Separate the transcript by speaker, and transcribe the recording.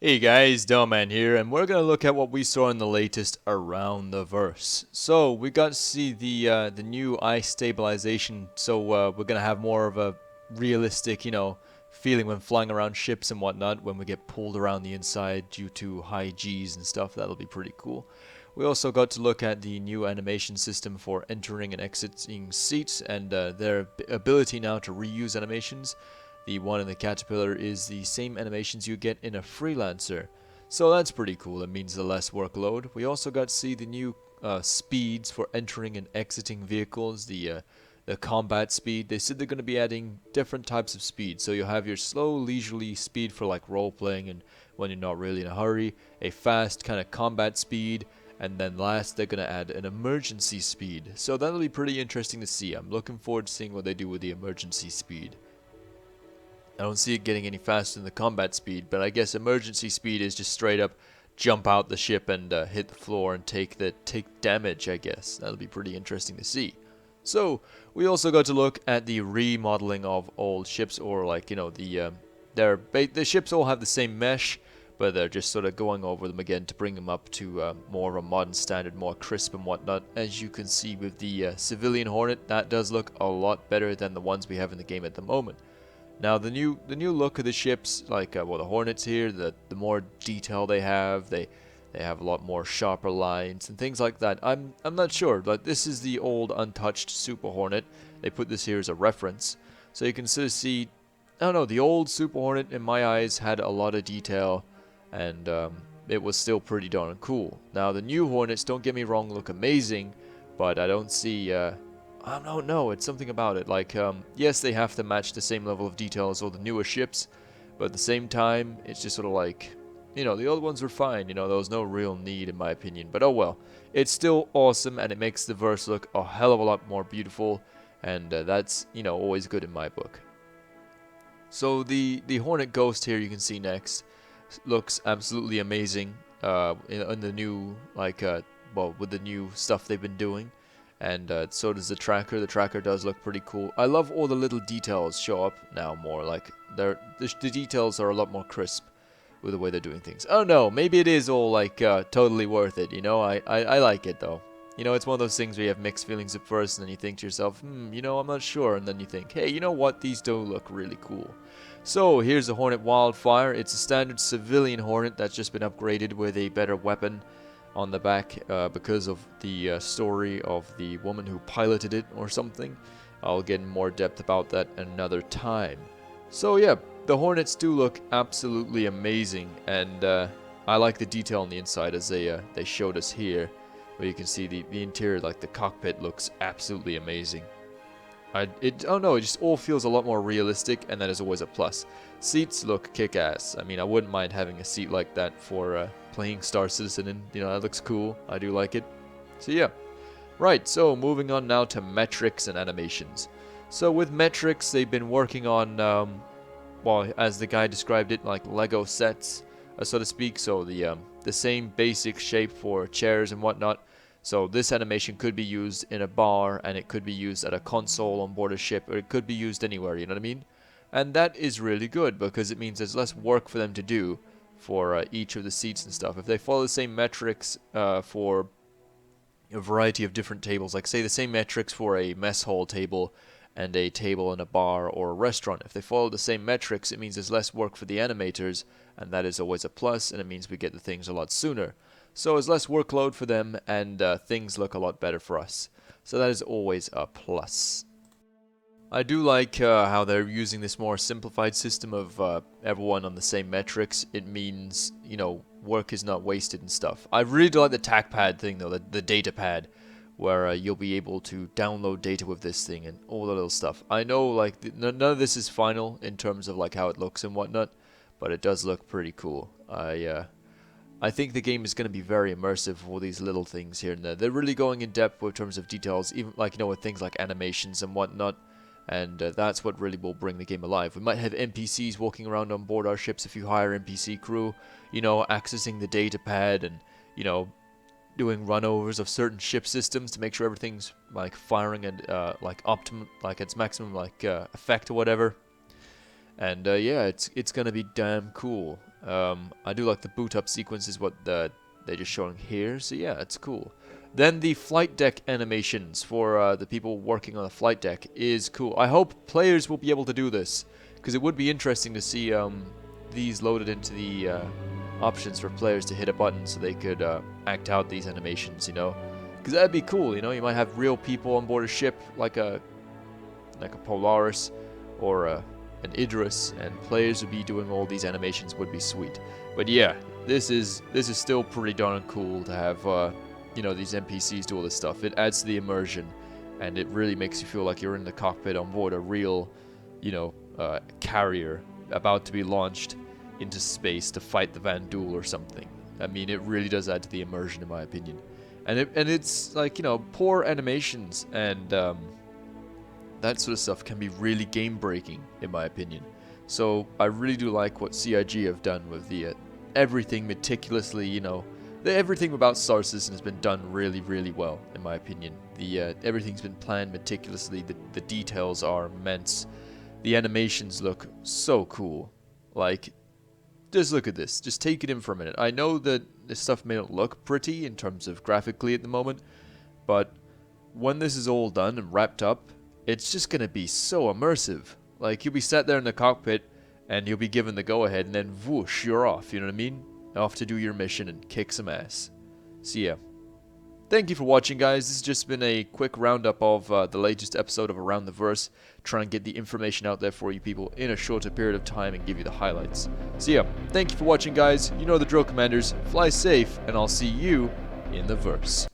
Speaker 1: Hey guys, Delman here, and we're gonna look at what we saw in the latest Around the Verse. So we got to see the new ice stabilization. So we're gonna have more of a realistic, feeling when flying around ships and whatnot. When we get pulled around the inside due to high G's and stuff, that'll be pretty cool. We also got to look at the new animation system for entering and exiting seats and their ability now to reuse animations. The one in the Caterpillar is the same animations you get in a Freelancer. So that's pretty cool. It means the less workload. We also got to see the new speeds for entering and exiting vehicles, the combat speed. They said they're going to be adding different types of speed. So you'll have your slow, leisurely speed for like role playing and when you're not really in a hurry, a fast kind of combat speed, and then last they're going to add an emergency speed. So that'll be pretty interesting to see. I'm looking forward to seeing what they do with the emergency speed. I don't see it getting any faster than the combat speed, but I guess emergency speed is just straight up jump out the ship and hit the floor and take damage. I guess that'll be pretty interesting to see. So we also got to look at the remodeling of old ships, or like the ships all have the same mesh, but they're just sort of going over them again to bring them up to more of a modern standard, more crisp and whatnot. As you can see with the civilian Hornet, that does look a lot better than the ones we have in the game at the moment. Now the new look of the ships, like the Hornets here, the more detail they have a lot more sharper lines and things like that. I'm not sure, but this is the old untouched Super Hornet. They put this here as a reference, so you can sort of see. I don't know. The old Super Hornet, in my eyes, had a lot of detail, and it was still pretty darn cool. Now the new Hornets, don't get me wrong, look amazing, but I don't see. I don't know, it's something about it. Like, yes, they have to match the same level of detail as all the newer ships, but at the same time, it's just sort of like, the old ones were fine, there was no real need in my opinion. But oh well, it's still awesome and it makes the verse look a hell of a lot more beautiful, and that's, always good in my book. So the Hornet Ghost here you can see next looks absolutely amazing in the new, well, with the new stuff they've been doing. And so does the tracker. The tracker does look pretty cool. I love all the little details show up now more. Like, the details are a lot more crisp with the way they're doing things. Oh no, maybe it is all like totally worth it, I like it though. It's one of those things where you have mixed feelings at first and then you think to yourself, I'm not sure. And then you think, hey, you know what? These do look really cool. So here's the Hornet Wildfire. It's a standard civilian Hornet that's just been upgraded with a better weapon on the back because of the story of the woman who piloted it or something. I'll get in more depth about that another time. So yeah, the Hornets do look absolutely amazing, and I like the detail on the inside as they showed us here, where you can see the interior, like the cockpit, looks absolutely amazing. Oh no, it just all feels a lot more realistic, and that is always a plus. Seats look kick-ass. I mean, I wouldn't mind having a seat like that for playing Star Citizen, and that looks cool. I do like it. So yeah. Right, so moving on now to metrics and animations. So with metrics, they've been working on, well, as the guy described it, like Lego sets, so to speak. So the same basic shape for chairs and whatnot. So this animation could be used in a bar, and it could be used at a console on board a ship, or it could be used anywhere, you know what I mean? And that is really good, because it means there's less work for them to do for each of the seats and stuff. If they follow the same metrics for a variety of different tables, like say the same metrics for a mess hall table and a table in a bar or a restaurant, if they follow the same metrics, it means there's less work for the animators, and that is always a plus, and it means we get the things a lot sooner. So it's less workload for them, and things look a lot better for us. So that is always a plus. I do like how they're using this more simplified system of everyone on the same metrics. It means, work is not wasted and stuff. I really do like the TACpad thing, though, the data pad, where you'll be able to download data with this thing and all the little stuff. I know, like, none of this is final in terms of, like, how it looks and whatnot, but it does look pretty cool. I think the game is going to be very immersive for all these little things here and there. They're really going in depth in terms of details, even, like, with things like animations and whatnot. And that's what really will bring the game alive. We might have NPCs walking around on board our ships if you hire NPC crew, accessing the data pad and, doing runovers of certain ship systems to make sure everything's like firing at like optimum, like its maximum like effect or whatever. And yeah, it's gonna be damn cool. I do like the boot up sequence is what they're just showing here, so yeah, it's cool. Then the flight deck animations for the people working on the flight deck is cool. I hope players will be able to do this, because it would be interesting to see these loaded into the options for players to hit a button so they could act out these animations, you know? Because that'd be cool, you know? You might have real people on board a ship, like a Polaris or an Idris, and players would be doing all these animations. Would be sweet. But yeah, this is still pretty darn cool to have you know, these NPCs do all this stuff. It adds to the immersion, and it really makes you feel like you're in the cockpit on board a real, you know, carrier about to be launched into space to fight the Vanduul or something. I mean, it really does add to the immersion, in my opinion. And it's like, you know, poor animations and that sort of stuff can be really game breaking, in my opinion. So I really do like what CIG have done with the everything meticulously, you know. Everything about Star Citizen has been done really, really well, in my opinion. The everything's been planned meticulously. The details are immense. The animations look so cool. Like, just look at this. Just take it in for a minute. I know that this stuff may not look pretty in terms of graphically at the moment, but when this is all done and wrapped up, it's just gonna be so immersive. Like, you'll be sat there in the cockpit, and you'll be given the go-ahead, and then whoosh, you're off, you know what I mean? Off to do your mission and kick some ass. So yeah. Thank you for watching, guys. This has just been a quick roundup of the latest episode of Around the Verse. Try and get the information out there for you people in a shorter period of time and give you the highlights. So yeah, thank you for watching, guys. You know the drill, Commanders. Fly safe, and I'll see you in the verse.